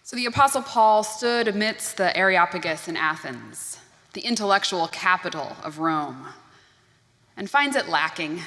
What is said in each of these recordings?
So the Apostle Paul stood amidst the Areopagus in Athens, the intellectual capital of Rome, and finds it lacking.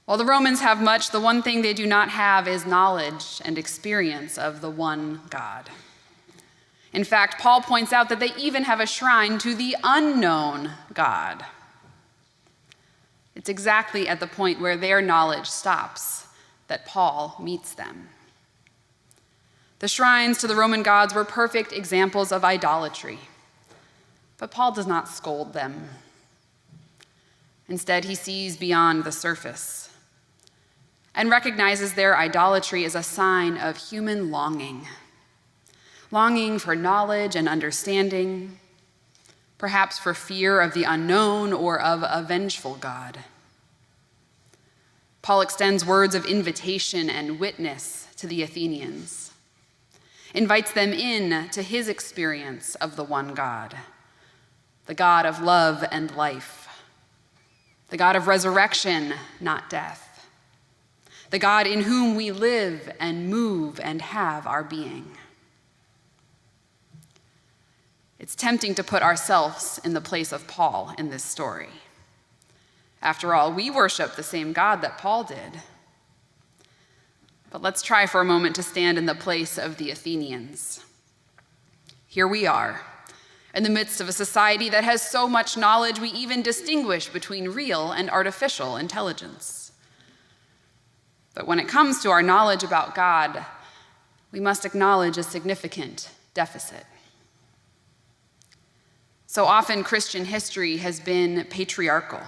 While the Romans have much, the one thing they do not have is knowledge and experience of the one God. In fact, Paul points out that they even have a shrine to the unknown God. It's exactly at the point where their knowledge stops that Paul meets them. The shrines to the Roman gods were perfect examples of idolatry, but Paul does not scold them. Instead, he sees beyond the surface and recognizes their idolatry as a sign of human longing for knowledge and understanding, perhaps for fear of the unknown or of a vengeful God. Paul extends words of invitation and witness to the Athenians, invites them in to his experience of the one God, the God of love and life, the God of resurrection, not death, the God in whom we live and move and have our being. It's tempting to put ourselves in the place of Paul in this story. After all, we worship the same God that Paul did. But let's try for a moment to stand in the place of the Athenians. Here we are, in the midst of a society that has so much knowledge we even distinguish between real and artificial intelligence. But when it comes to our knowledge about God, we must acknowledge a significant deficit. So often, Christian history has been patriarchal.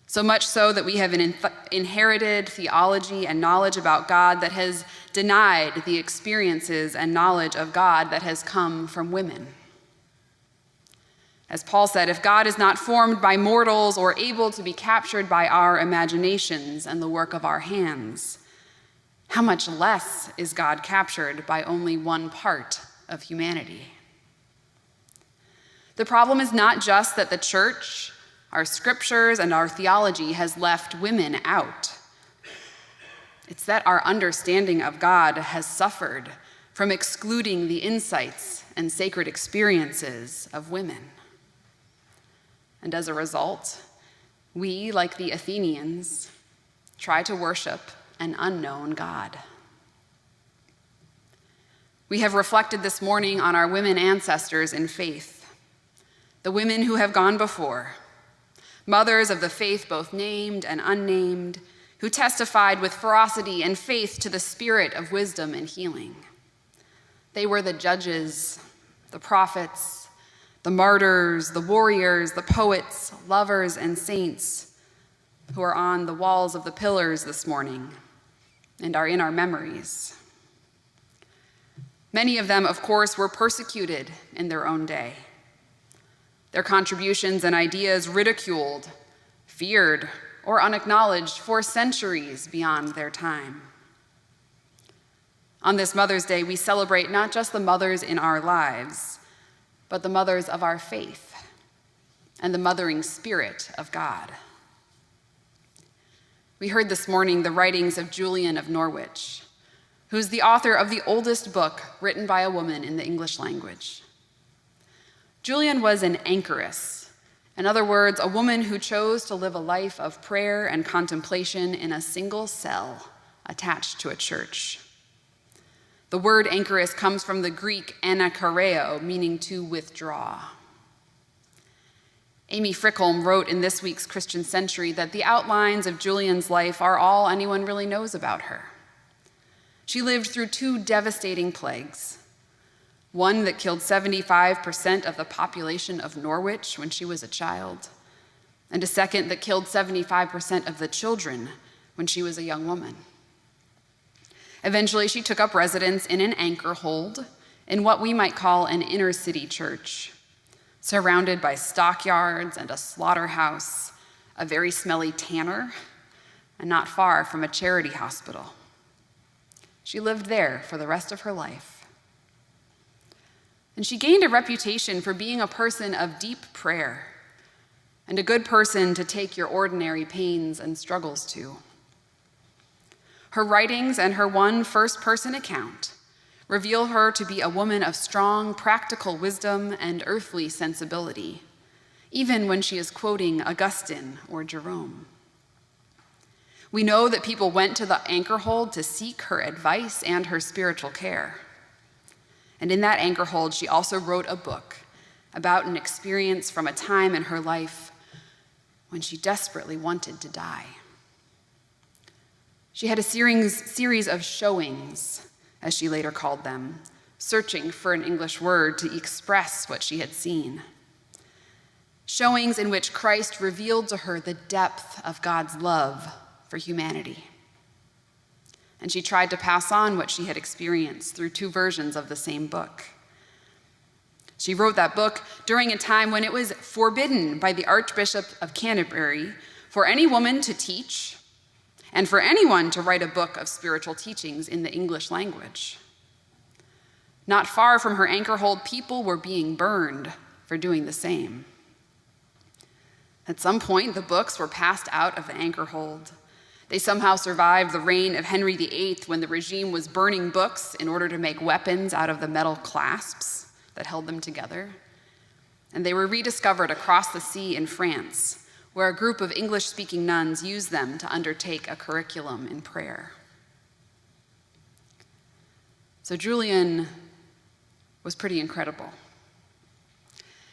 So much so that we have an inherited theology and knowledge about God that has denied the experiences and knowledge of God that has come from women. As Paul said, if God is not formed by mortals or able to be captured by our imaginations and the work of our hands, how much less is God captured by only one part of humanity? The problem is not just that the church, our scriptures, and our theology has left women out. It's that our understanding of God has suffered from excluding the insights and sacred experiences of women. And as a result, we, like the Athenians, try to worship an unknown God. We have reflected this morning on our women ancestors in faith, the women who have gone before, mothers of the faith both named and unnamed, who testified with ferocity and faith to the spirit of wisdom and healing. They were the judges, the prophets, the martyrs, the warriors, the poets, lovers, and saints who are on the walls of the pillars this morning and are in our memories. Many of them, of course, were persecuted in their own day. Their contributions and ideas ridiculed, feared, or unacknowledged for centuries beyond their time. On this Mother's Day, we celebrate not just the mothers in our lives, but the mothers of our faith and the mothering spirit of God. We heard this morning the writings of Julian of Norwich, who's the author of the oldest book written by a woman in the English language. Julian was an anchoress, in other words, a woman who chose to live a life of prayer and contemplation in a single cell attached to a church. The word anchoress comes from the Greek anakareo, meaning to withdraw. Amy Frickholm wrote in this week's Christian Century that the outlines of Julian's life are all anyone really knows about her. She lived through 2 devastating plagues. One that killed 75% of the population of Norwich when she was a child, and a second that killed 75% of the children when she was a young woman. Eventually, she took up residence in an anchor hold in what we might call an inner city church, surrounded by stockyards and a slaughterhouse, a very smelly tanner, and not far from a charity hospital. She lived there for the rest of her life. And she gained a reputation for being a person of deep prayer and a good person to take your ordinary pains and struggles to. Her writings and her one first-person account reveal her to be a woman of strong practical wisdom and earthly sensibility, even when she is quoting Augustine or Jerome. We know that people went to the anchor hold to seek her advice and her spiritual care. And in that anchor hold, she also wrote a book about an experience from a time in her life when she desperately wanted to die. She had a series of showings, as she later called them, searching for an English word to express what she had seen. Showings in which Christ revealed to her the depth of God's love for humanity. And she tried to pass on what she had experienced through 2 versions of the same book. She wrote that book during a time when it was forbidden by the Archbishop of Canterbury for any woman to teach and for anyone to write a book of spiritual teachings in the English language. Not far from her anchor hold, people were being burned for doing the same. At some point, the books were passed out of the anchor hold. They somehow survived the reign of Henry VIII when the regime was burning books in order to make weapons out of the metal clasps that held them together. And they were rediscovered across the sea in France, where a group of English-speaking nuns used them to undertake a curriculum in prayer. So Julian was pretty incredible.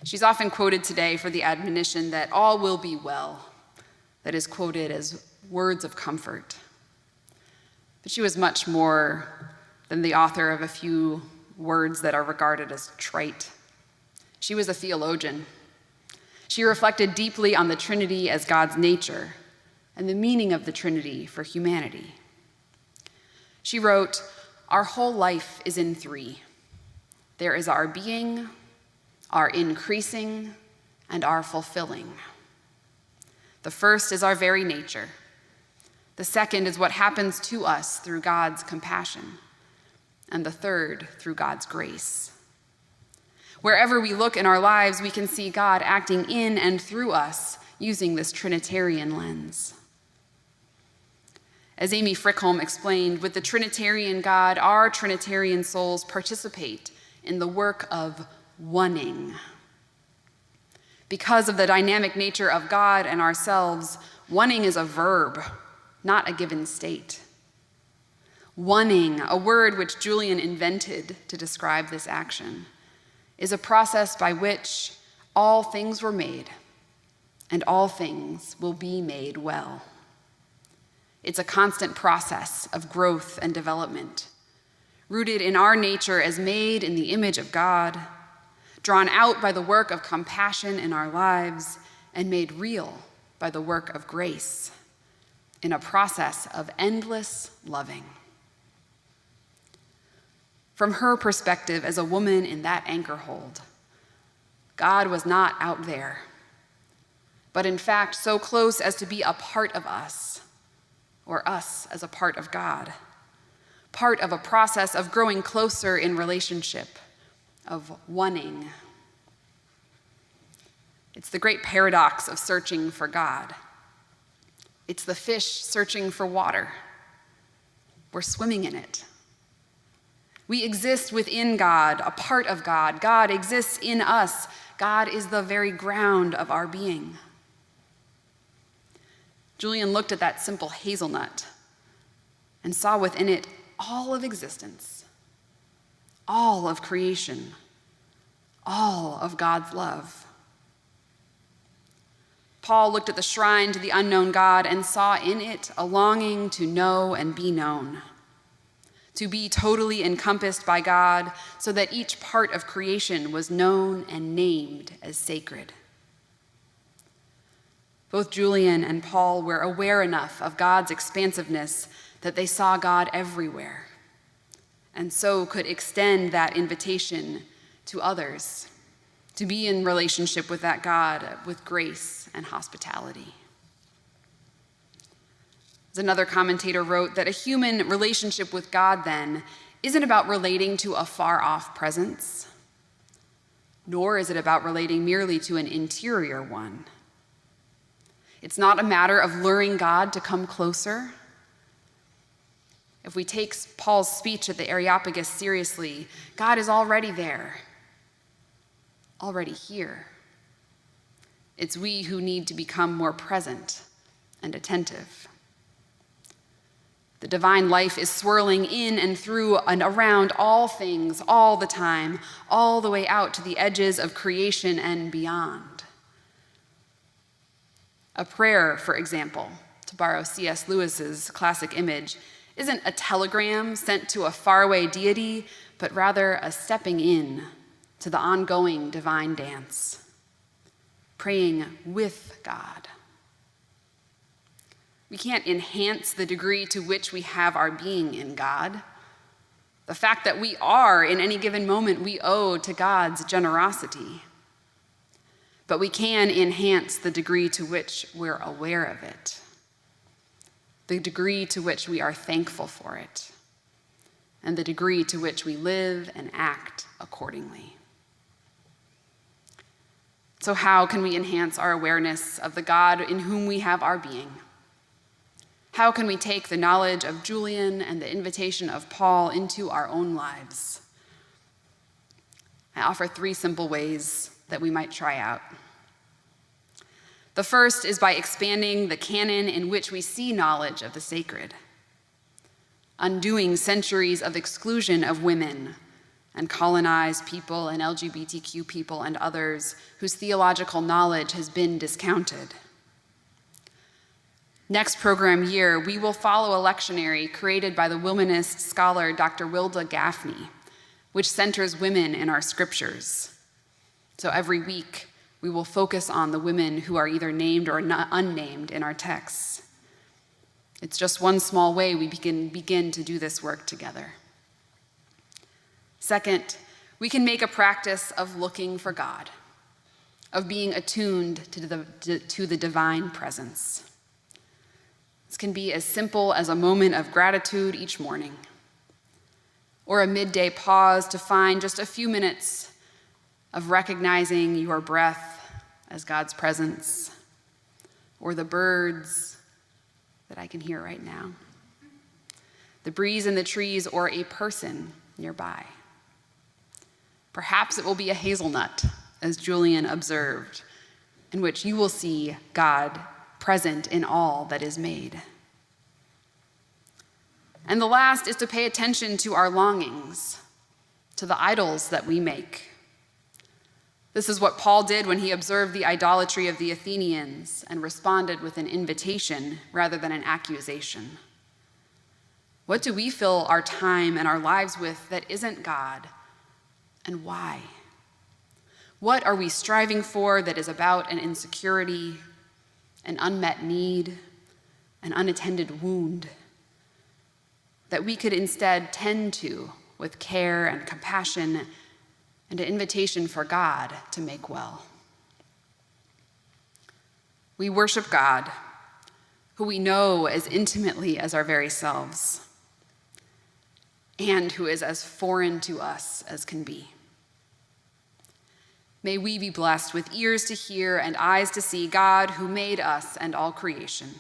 She's often quoted today for the admonition that all will be well, that is quoted as words of comfort. But she was much more than the author of a few words that are regarded as trite. She was a theologian. She reflected deeply on the Trinity as God's nature and the meaning of the Trinity for humanity. She wrote, "Our whole life is in 3. There is our being, our increasing, and our fulfilling. The first is our very nature. The second is what happens to us through God's compassion. And the third, through God's grace. Wherever we look in our lives, we can see God acting in and through us using this Trinitarian lens. As Amy Frickholm explained, with the Trinitarian God, our Trinitarian souls participate in the work of oneing. Because of the dynamic nature of God and ourselves, oneing is a verb, not a given state. Oneing, a word which Julian invented to describe this action, is a process by which all things were made and all things will be made well. It's a constant process of growth and development, rooted in our nature as made in the image of God, drawn out by the work of compassion in our lives, and made real by the work of grace, in a process of endless loving. From her perspective as a woman in that anchor hold, God was not out there, but in fact so close as to be a part of us, or us as a part of God, part of a process of growing closer in relationship, of oneing. It's the great paradox of searching for God. It's the fish searching for water. We're swimming in it. We exist within God, a part of God. God exists in us. God is the very ground of our being. Julian looked at that simple hazelnut and saw within it all of existence, all of creation, all of God's love. Paul looked at the shrine to the unknown God and saw in it a longing to know and be known, to be totally encompassed by God so that each part of creation was known and named as sacred. Both Julian and Paul were aware enough of God's expansiveness that they saw God everywhere, and so could extend that invitation to others to be in relationship with that God with grace and hospitality. As another commentator wrote, that a human relationship with God then isn't about relating to a far-off presence, nor is it about relating merely to an interior one. It's not a matter of luring God to come closer. if we take Paul's speech at the Areopagus seriously, God is already there, already here. It's we who need to become more present and attentive. The divine life is swirling in and through and around all things, all the time, all the way out to the edges of creation and beyond. A prayer, for example, to borrow C.S. Lewis's classic image, isn't a telegram sent to a faraway deity, but rather a stepping in to the ongoing divine dance, praying with God. We can't enhance the degree to which we have our being in God. The fact that we are in any given moment we owe to God's generosity. But we can enhance the degree to which we're aware of it, the degree to which we are thankful for it, and the degree to which we live and act accordingly. So how can we enhance our awareness of the God in whom we have our being? How can we take the knowledge of Julian and the invitation of Paul into our own lives? I offer 3 simple ways that we might try out. The first is by expanding the canon in which we see knowledge of the sacred, undoing centuries of exclusion of women and colonized people and LGBTQ people and others whose theological knowledge has been discounted. Next program year, we will follow a lectionary created by the womanist scholar Dr. Wilda Gaffney, which centers women in our scriptures. So every week, we will focus on the women who are either named or unnamed in our texts. It's just one small way we begin to do this work together. Second, we can make a practice of looking for God, of being attuned to the divine presence. This can be as simple as a moment of gratitude each morning, or a midday pause to find just a few minutes of recognizing your breath as God's presence, or the birds that I can hear right now, the breeze in the trees, or a person nearby. Perhaps it will be a hazelnut, as Julian observed, in which you will see God present in all that is made. And the last is to pay attention to our longings, to the idols that we make. This is what Paul did when he observed the idolatry of the Athenians and responded with an invitation rather than an accusation. What do we fill our time and our lives with that isn't God, and why? What are we striving for that is about an insecurity, an unmet need, an unattended wound that we could instead tend to with care and compassion and an invitation for God to make well? We worship God, who we know as intimately as our very selves, and who is as foreign to us as can be. May we be blessed with ears to hear and eyes to see God who made us and all creation,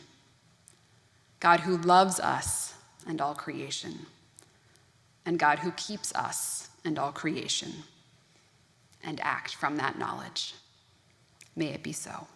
God who loves us and all creation, and God who keeps us and all creation, and act from that knowledge. May it be so.